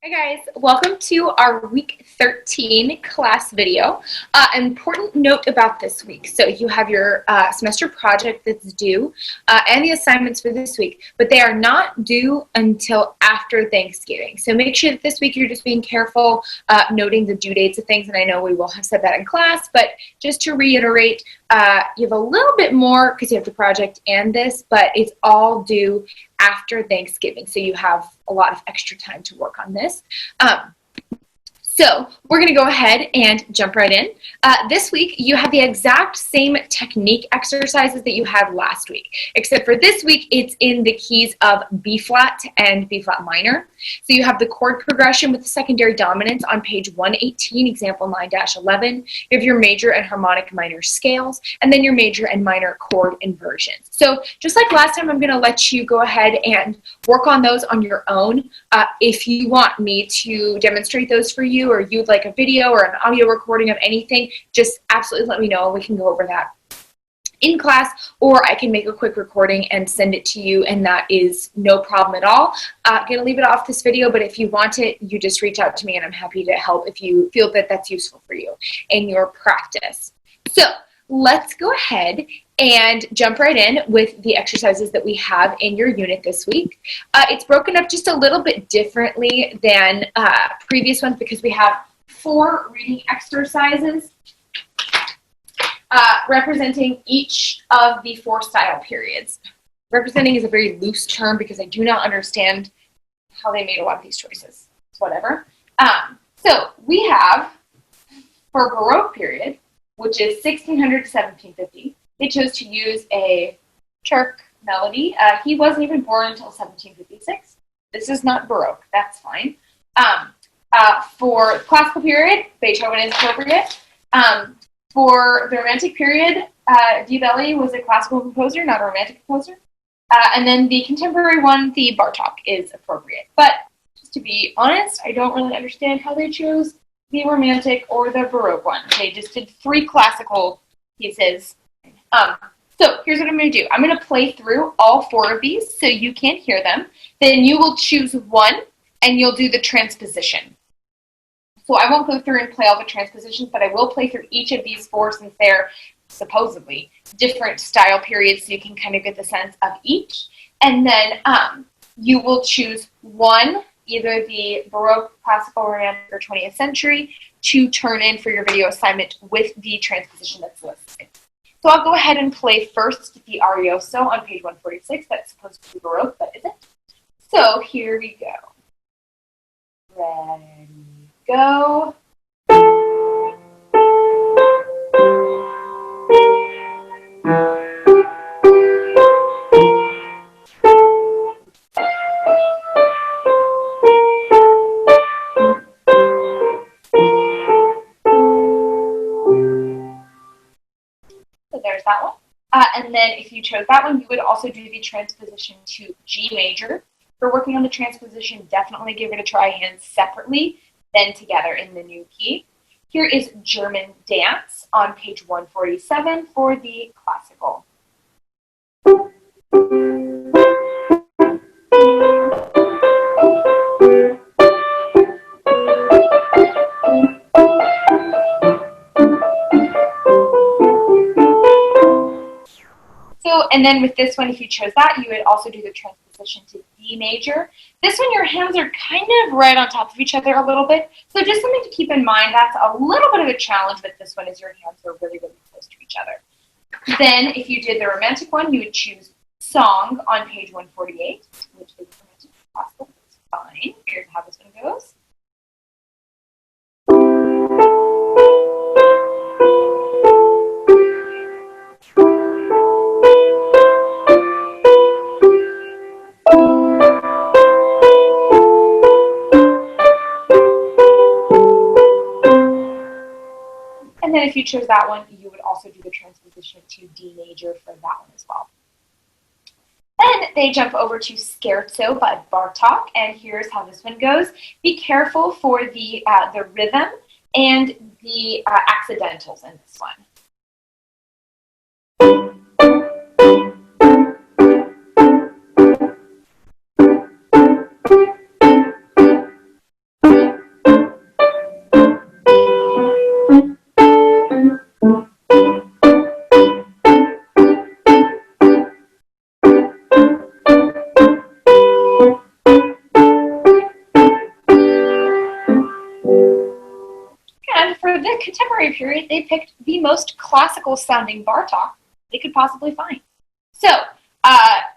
Hi guys, welcome to our week 13 class video. Important note about this week. So you have your semester project that's due and the assignments for this week, but they are not due until after Thanksgiving. So make sure that this week you're just being careful noting the due dates of things, and I know we will have said that in class, but just to reiterate, you have a little bit more because you have the project and this, but it's all due after Thanksgiving. So you have a lot of extra time to work on this. So we're going to go ahead and jump right in. This week, you have the exact same technique exercises that you had last week, except for this week, it's in the keys of B flat and B flat minor. So you have the chord progression with the secondary dominants on page 118, example 9-11. You have your major and harmonic minor scales, and then your major and minor chord inversions. So just like last time, I'm going to let you go ahead and work on those on your own. If you want me to demonstrate those for you, or you'd like a video or an audio recording of anything, just absolutely let me know. We can go over that in class, or I can make a quick recording and send it to you, and that is no problem at all. I'm going to leave it off this video, but if you want it, you just reach out to me, and I'm happy to help if you feel that that's useful for you in your practice. So let's go ahead and jump right in with the exercises that we have in your unit this week. It's broken up just a little bit differently than previous ones because we have 4 reading exercises representing each of the 4 style periods. Representing is a very loose term because I do not understand how they made a lot of these choices. It's whatever. So we have, for Baroque period, which is 1600 to 1750, they chose to use a Turk melody. He wasn't even born until 1756. This is not Baroque. That's fine. For classical period, Beethoven is appropriate. For the Romantic period, Diabelli was a classical composer, not a romantic composer. And then the contemporary one, the Bartók, is appropriate. But just to be honest, I don't really understand how they chose the Romantic or the Baroque one. They just did 3 classical pieces. So here's what I'm going to do. I'm going to play through all 4 of these so you can hear them. Then you will choose one and you'll do the transposition. So I won't go through and play all the transpositions, but I will play through each of these 4 since they're supposedly different style periods so you can kind of get the sense of each. And then you will choose one, either the Baroque, Classical, Romantic, or 20th century, to turn in for your video assignment with the transposition that's listed. So I'll go ahead and play first the Arioso on page 146. That's supposed to be Baroque, but isn't. So here we go. Ready, go. So there's that one. And then if you chose that one, you would also do the transposition to G major. If you're working on the transposition, definitely give it a try, hands separately, then together in the new key. Here is German Dance on page 147 for the classical. And then with this one, if you chose that, you would also do the transposition to D major. This one, your hands are kind of right on top of each other a little bit. So just something to keep in mind. That's a little bit of a challenge with this one, is your hands are really, really close to each other. Then if you did the romantic one, you would choose Song on page 148, which is romantic classical. It's fine. Here's how this one goes. And then if you chose that one, you would also do the transposition to D major for that one as well. Then they jump over to Scherzo by Bartók, and here's how this one goes. Be careful for the rhythm and the accidentals in this one. for the contemporary period, they picked the most classical sounding Bartok they could possibly find. So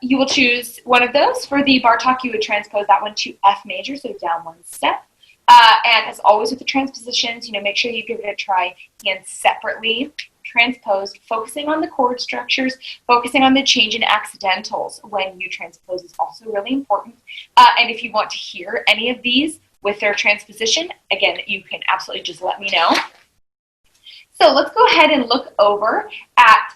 you will choose one of those. For the Bartok, you would transpose that one to F major, so down one step. And as always with the transpositions, make sure you give it a try hands separately, transposed, focusing on the chord structures, focusing on the change in accidentals when you transpose is also really important. And if you want to hear any of these with their transposition, again, you can absolutely just let me know. So let's go ahead and look over at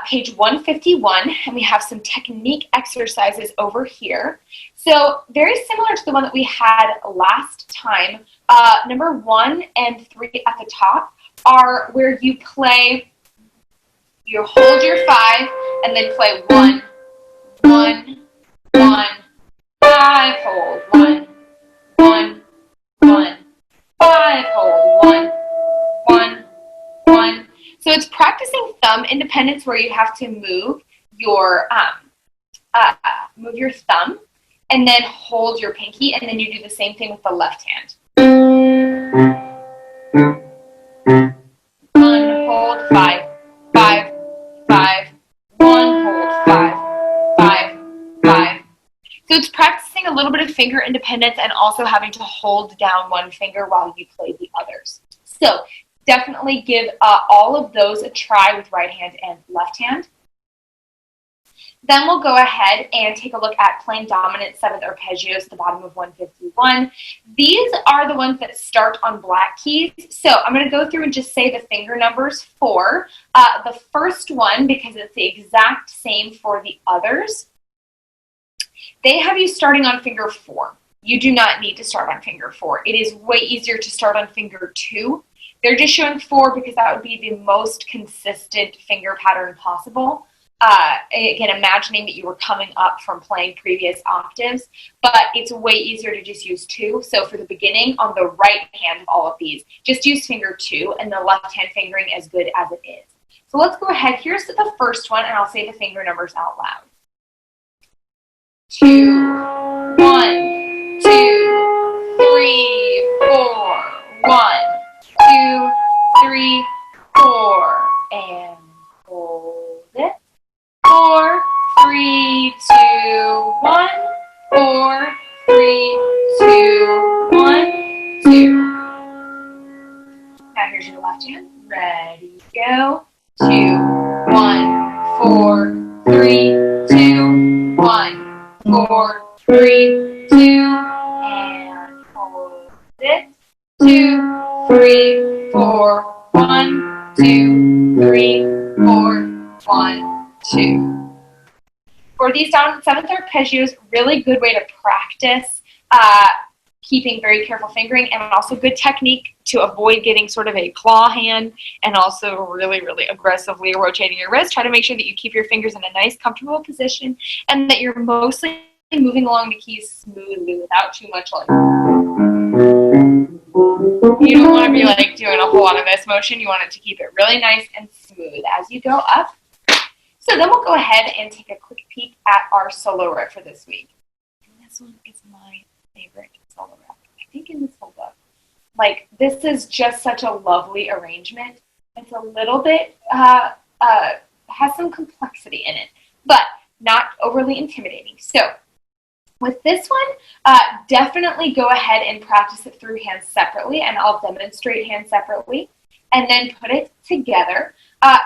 page 151, and we have some technique exercises over here. So very similar to the one that we had last time, number 1 and 3 at the top are where you hold your 5 and then play 1, 1, 1, 5, hold, 1, 1, 1, 5, hold, 1, 1, 1. So it's practicing thumb independence where you have to move your thumb and then hold your pinky, and then you do the same thing with the left hand. 1, hold, 5, 5, 5, 1, hold, 5, 5, 5. So it's practicing a little bit of finger independence and also having to hold down one finger while you play the others. So definitely give all of those a try with right hand and left hand. Then we'll go ahead and take a look at playing dominant 7th arpeggios at the bottom of 151. These are the ones that start on black keys. So I'm going to go through and just say the finger numbers for the first one, because it's the exact same for the others. They have you starting on finger 4. You do not need to start on finger 4. It is way easier to start on finger 2. They're just showing 4 because that would be the most consistent finger pattern possible. Again, imagining that you were coming up from playing previous octaves, but it's way easier to just use 2. So for the beginning, on the right hand of all of these, just use finger 2, and the left hand fingering as good as it is. So let's go ahead. Here's the first one, and I'll say the finger numbers out loud. 2, 1, 2, 3, 4, 1, 2, 3, 4, and hold it. 4, 3, 2, 1, 4, 3, 2, 1, 2. Now here's your left hand. Ready, go. 2, 1, 4, 3, 2, 1, 4, 3, 2, and hold it. 2, 3, 4, 1, 2, 3, 4, 1, 2. For these dominant 7th arpeggios, really good way to practice keeping very careful fingering, and also good technique to avoid getting sort of a claw hand, and also really, really aggressively rotating your wrist. Try to make sure that you keep your fingers in a nice, comfortable position, and that you're mostly moving along the keys smoothly without too much like. You don't want to be like doing a whole lot of this motion. You want it to keep it really nice and smooth as you go up. So then we'll go ahead and take a quick peek at our solo riff for this week. And this one is my favorite solo riff, I think, in this whole book. Like, this is just such a lovely arrangement. It's a little bit, has some complexity in it, but not overly intimidating. So with this one, definitely go ahead and practice it through hands separately, and I'll demonstrate hands separately, and then put it together.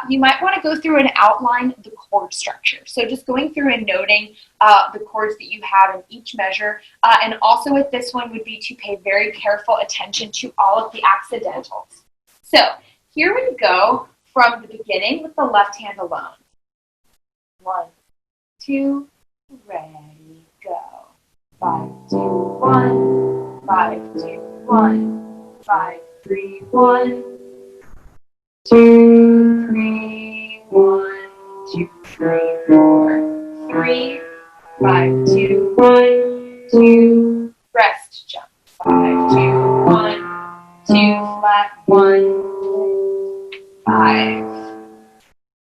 You might want to go through and outline the chord structure. So just going through and noting the chords that you have in each measure. And also with this one would be to pay very careful attention to all of the accidentals. So here we go from the beginning with the left hand alone. 1, 2, ready, go. 5, 2, 1, 5, 2, 1, 5, 3, 1, 2, 3, 1, 2, 3, 4, 3, 5, 2, 1, 2, rest, jump, 5, 2, 1, 2, flat, 1, 5,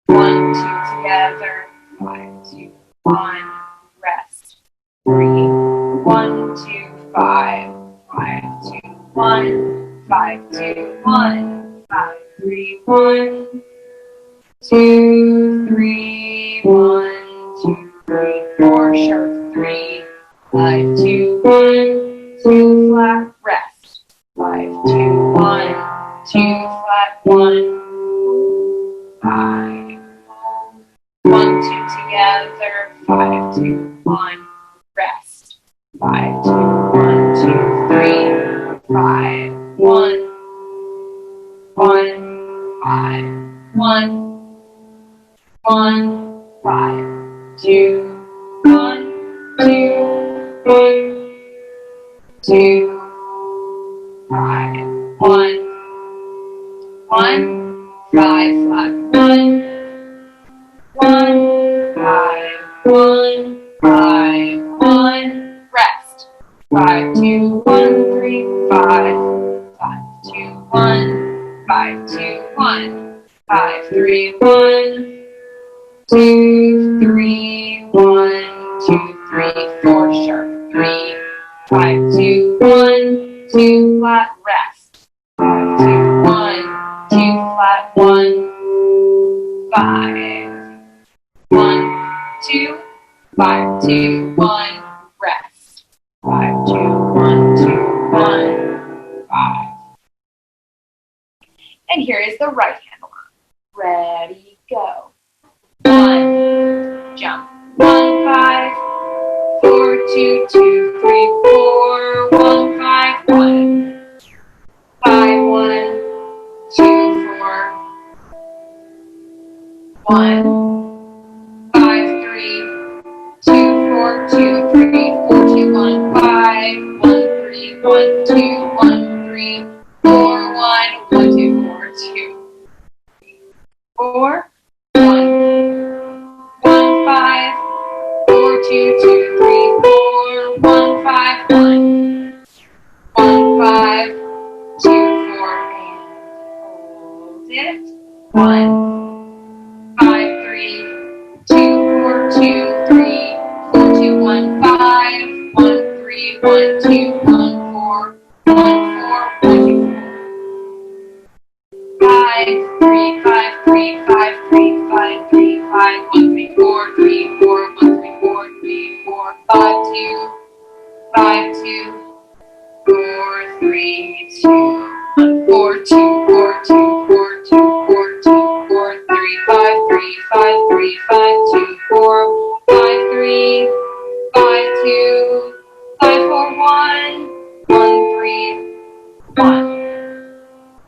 1, 2, together, 5, 2, 1, rest, 3, 1, 2, 5, 5, 2, 1, 5, 2, 1, 5, 3, 1, 2, 3, 1, 2, 3, 4, sharp 3, 5, 2, 1, 2, flat, rest. 5, 2, 1, 2, flat, 1, 5, 1, 2 together, 5, 2, 1, rest. 5, 2, 1, 2, 3, 5, 1, 1, 5, 1, 1, 5, 2, 1, 2, 1, 2, 5, 1, 1, 5, flat, 1, 1, 5, 1, 5, 1, rest. 5, 2, 1, 3, 5, 5, 2, 1, 5, 2, 1, 5, 3, 1, 2, 3, 1, 2, 3, 4, sharp 3, 5, 2, 1, 2, flat, rest. 5, 2, 1, 2, flat, 1, 5, 1, 2, 5, 2, 1, rest. 5, 2, 1, 2, 1, 5. And here is the right hand alarm. Ready, go. 1, jump. 1, 5, 4, 2, 2, 3, 4, 1, 5, 1, 5, 1, 2, 4, 1, 5, 3, 2, 4, 2, 3, 4, 2, 1, 5, 1, 3, 1, 2, 1, 3, 4, 1, 1, 2, 4, 2, 4, 1, 1, 5, 4, 2, 2, 3, 4, 1, 5, 1, 1, 5, 2, 4, and hold it. 1, 5, 3, 2, 4, 2, 3, 4, 2, 1, 5, 1, 3, 1, 2, 1, 4, 1, 4, 1, 2, 5, 3, 5, 3, 5, 3, 5, 3, 5, 1, 3, 4, 3, 4, 1, 3, 4, 3, 4, 5, 2, 5, 2, 4, 3, 2, 1, 4, 2, 4, 2, 4, 2, 4, 2, 4, 3, 5, 3, 5, 3, 5, 2, 4, 5, 3, 5, 2, 5, 4, 1, 1, 3, 1.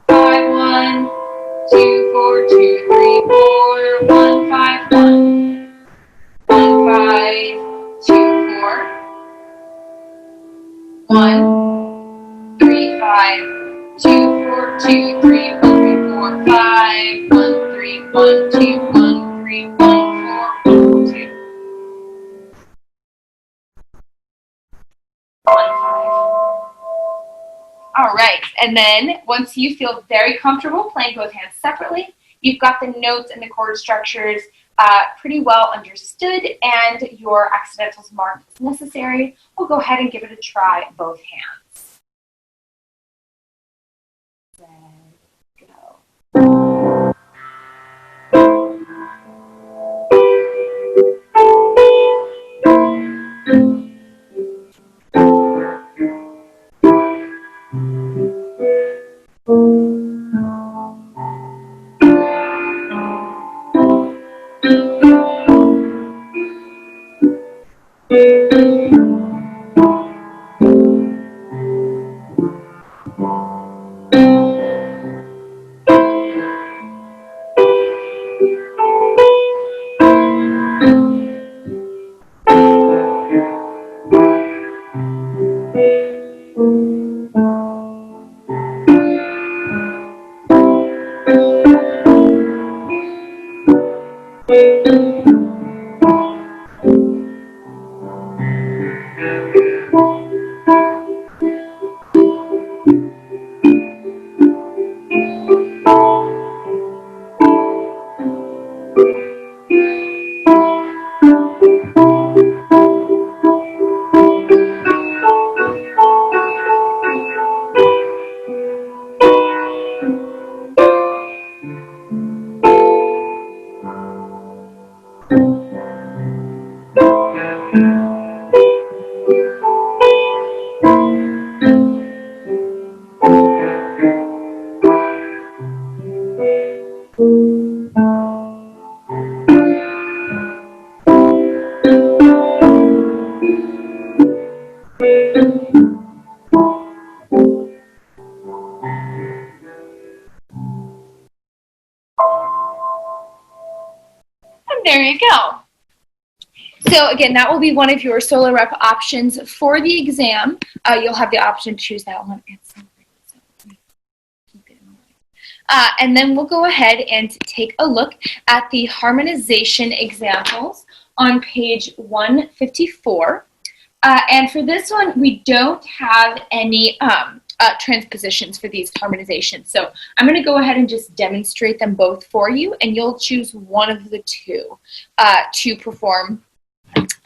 5, 1, 2, 4, 2, 3, 4, 1, 5, 1, 1, 5, 2, 4, 1, 3, 5, 2, 4, 2, 3, 1, 3, 4, 5, 1, 3, 1, 2, 1, 3, 1, 4, 1, 2, 1, 5. All right, and then once you feel very comfortable playing both hands separately, you've got the notes and the chord structures pretty well understood, and your accidentals marked as necessary, we'll go ahead and give it a try, both hands. Ready, go. There you go. So again, that will be one of your solo rep options for the exam. You'll have the option to choose that one. And then we'll go ahead and take a look at the harmonization examples on page 154. And for this one, we don't have any transpositions for these harmonizations. So I'm going to go ahead and just demonstrate them both for you, and you'll choose one of the two to perform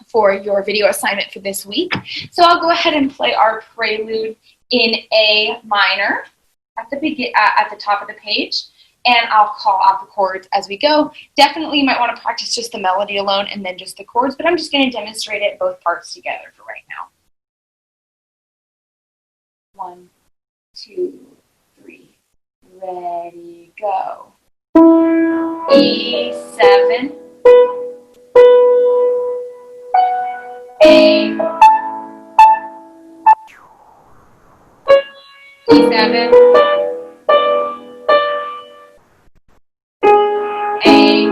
for your video assignment for this week. So I'll go ahead and play our prelude in A minor at the top of the page, and I'll call out the chords as we go. Definitely you might want to practice just the melody alone and then just the chords, but I'm just going to demonstrate it both parts together for right now. 1, 2, 3, ready, go. E7, A, E7, A,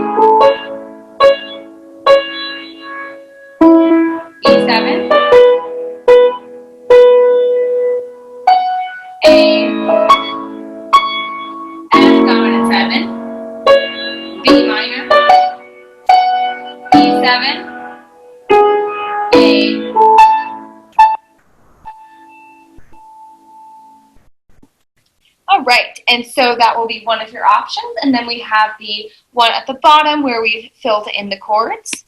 E7, A, F dominant 7, B minor, E7, A. All right, and so that will be one of your options, and then we have the one at the bottom where we filled in the chords.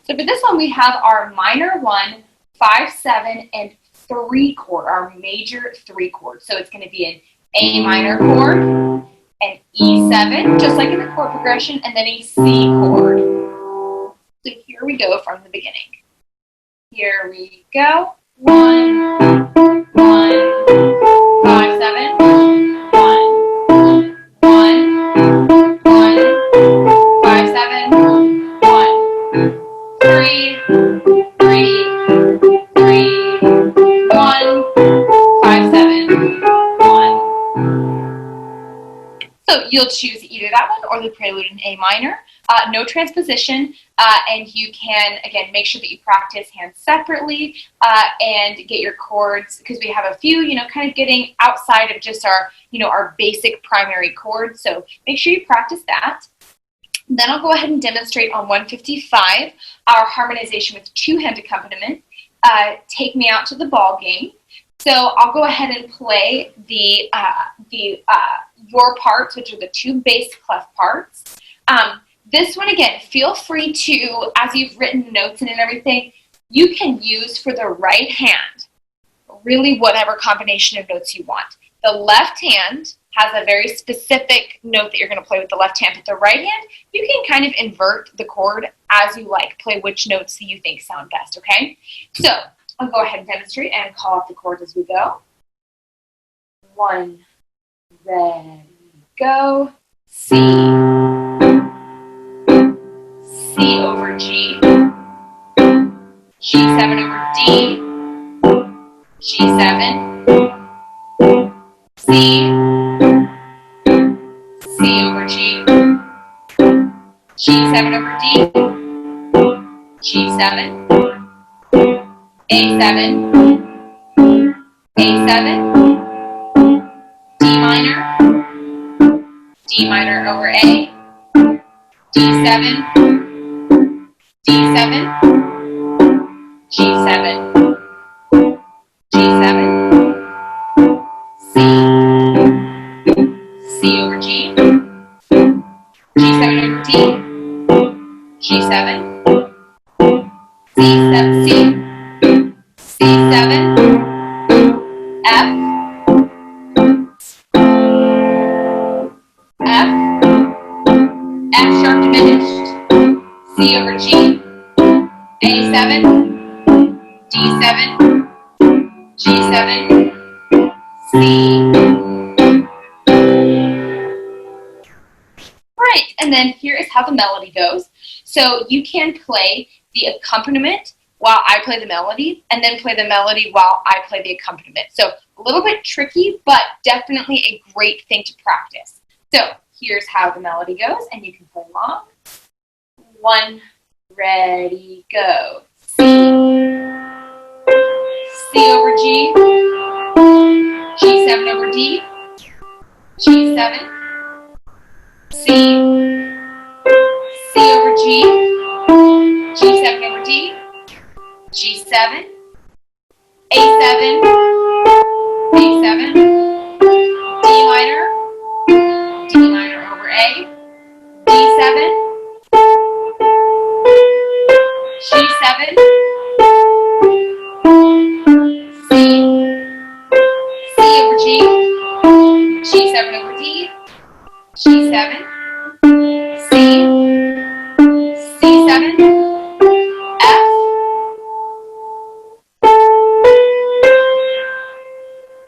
So for this one, we have our minor 1, 5, 7, and 3 chord, our major 3 chord. So it's going to be an A minor chord, an E7, just like in the chord progression, and then a C chord. So here we go from the beginning. Here we go. 1, 1, 5, 7, 1, 1, 1, 5, 7, 1, 3, 3, 3, 1, 5, 7, 1. So you'll choose either that one or the prelude in A minor. No transposition, and you can, again, make sure that you practice hands separately and get your chords, because we have a few, kind of getting outside of just our, our basic primary chords. So make sure you practice that. Then I'll go ahead and demonstrate on 155 our harmonization with 2-hand accompaniment, Take Me Out to the Ball Game. So I'll go ahead and play your parts, which are the 2 bass clef parts. This one, again, feel free to, as you've written notes and everything, you can use for the right hand really whatever combination of notes you want. The left hand has a very specific note that you're going to play with the left hand, but the right hand, you can kind of invert the chord as you like. Play which notes that you think sound best, okay? So I'll go ahead and demonstrate and call out the chords as we go. 1, ready, go. C, C over G, G7 over D, G7, C, C over G, G7 over D, G7, A7, A7, D minor over A, D7, D7, G7, G7, C, C over G, G7 over D, G7, C7, C, C7, F, F, F sharp diminished, C over G, A7, D7, G7, C. Right, and then here is how the melody goes. So you can play the accompaniment while I play the melody, and then play the melody while I play the accompaniment. So a little bit tricky, but definitely a great thing to practice. So here's how the melody goes, and you can play along. 1, ready, go. C, C over G, G7 over D, G7, C, C over G, G7 over D, G7, A7, A7, D minor over A, D7, G7, C, C over G, G7 over D, G7, C, C7, F,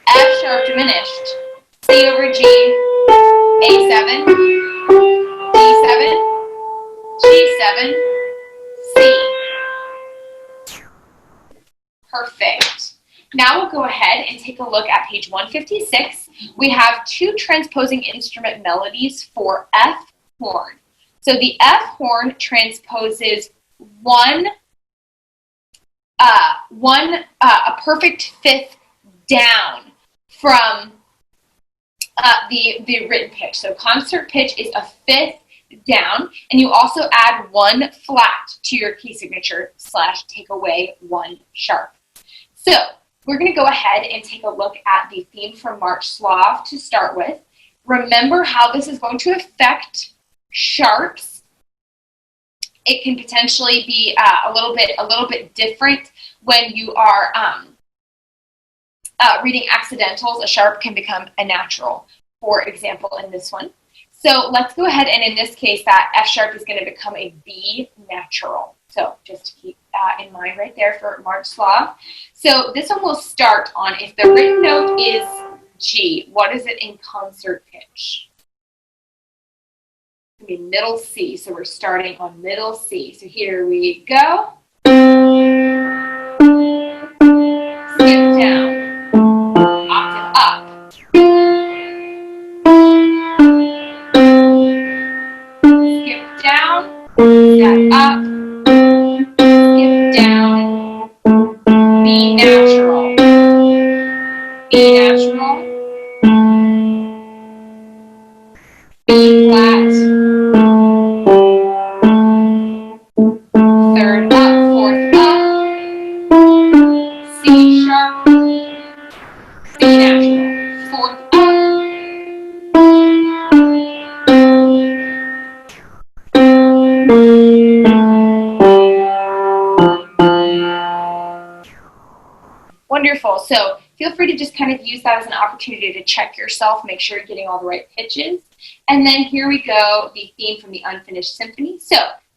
F sharp diminished, C over G, A7, D7, G7, C. Perfect. Now we'll go ahead and take a look at page 156. We have 2 transposing instrument melodies for F horn. So the F horn transposes a perfect fifth down from the written pitch. So concert pitch is a fifth down, and you also add 1 flat to your key signature / take away 1 sharp. So we're going to go ahead and take a look at the theme from March Slav to start with. Remember how this is going to affect sharps. It can potentially be a little bit different when you are reading accidentals. A sharp can become a natural, for example, in this one. So let's go ahead, and in this case, that F sharp is going to become a B natural. So just to keep in mind right there for March Slav. So this one will start on, if the written note is G, what is it in concert pitch? It's going to be middle C, so we're starting on middle C. So here we go. Skip down, octave up. Skip down, step up. Down, B natural, B natural, B flat, 3rd up, 4th up, C sharp, B natural, 4th up, Wonderful. So feel free to just kind of use that as an opportunity to check yourself, make sure you're getting all the right pitches. And then here we go, the theme from the Unfinished Symphony. So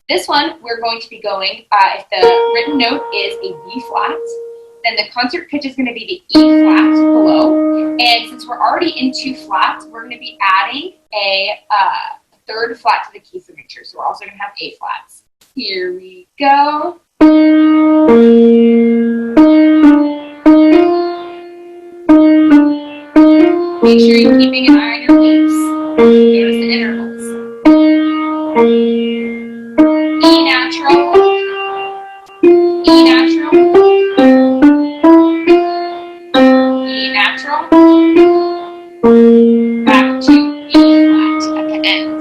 this one, we're going to be going, if the written note is a B flat, then the concert pitch is going to be the E flat below. And since we're already in 2 flats, we're going to be adding a 3rd flat to the key signature. So we're also going to have A flats. Here we go. Make sure you're keeping an eye on your keys. Notice the intervals. E natural, E natural, E natural, back to E flat at the end.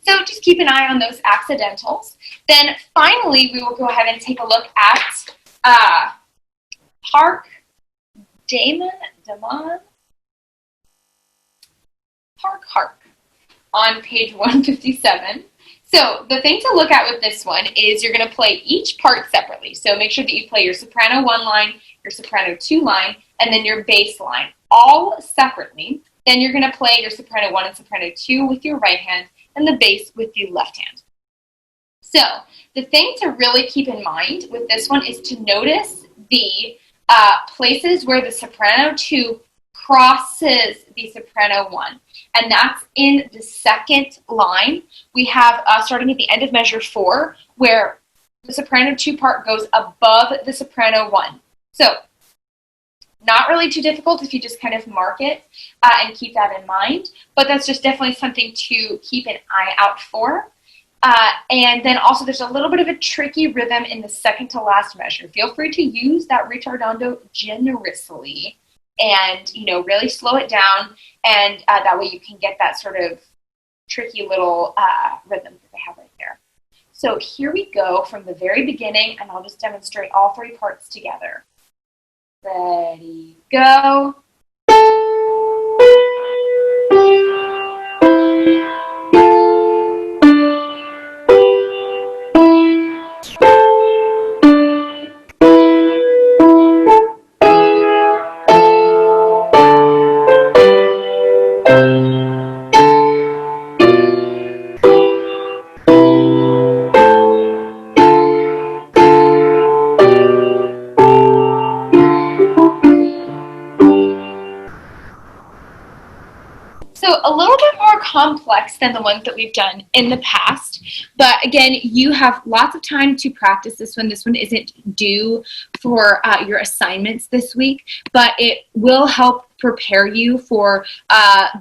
So just keep an eye on those accidentals. Then finally, we will go ahead and take a look at Park Hark on page 157. So the thing to look at with this one is you're going to play each part separately. So make sure that you play your soprano 1 line, your soprano 2 line, and then your bass line all separately. Then you're going to play your soprano 1 and soprano 2 with your right hand and the bass with the left hand. So the thing to really keep in mind with this one is to notice the places where the soprano 2 crosses the soprano 1. And that's in the 2nd line. We have, starting at the end of measure 4, where the soprano 2 part goes above the soprano 1. So, not really too difficult if you just kind of mark it and keep that in mind. But that's just definitely something to keep an eye out for. And then also there's a little bit of a tricky rhythm in the second to last measure. Feel free to use that ritardando generously and, really slow it down. And that way you can get that sort of tricky little rhythm that they have right there. So here we go from the very beginning, and I'll just demonstrate all three parts together. Ready, go. So a little bit more complex than the ones that we've done in the past, but again, you have lots of time to practice this one. This one isn't due for your assignments this week, but it will help prepare you for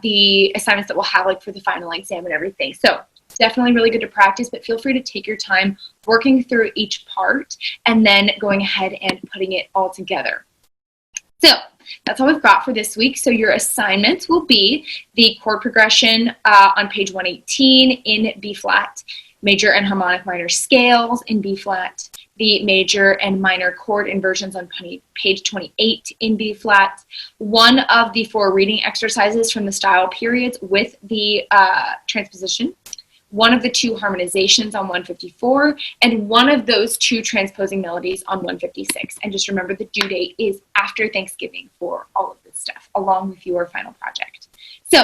the assignments that we'll have like for the final exam and everything. So definitely really good to practice, but feel free to take your time working through each part and then going ahead and putting it all together. So that's all we've got for this week. So your assignments will be the chord progression on page 118 in B flat, major and harmonic minor scales in B flat, the major and minor chord inversions on page 28 in B flat, one of the 4 reading exercises from the style periods with the transposition, one of the 2 harmonizations on 154, and one of those 2 transposing melodies on 156. And just remember the due date is after Thanksgiving for all of this stuff, along with your final project. So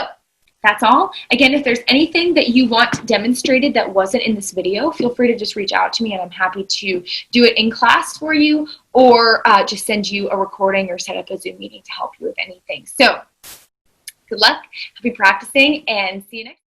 that's all. Again, if there's anything that you want demonstrated that wasn't in this video, feel free to just reach out to me and I'm happy to do it in class for you or just send you a recording or set up a Zoom meeting to help you with anything. So good luck, happy practicing, and see you next time.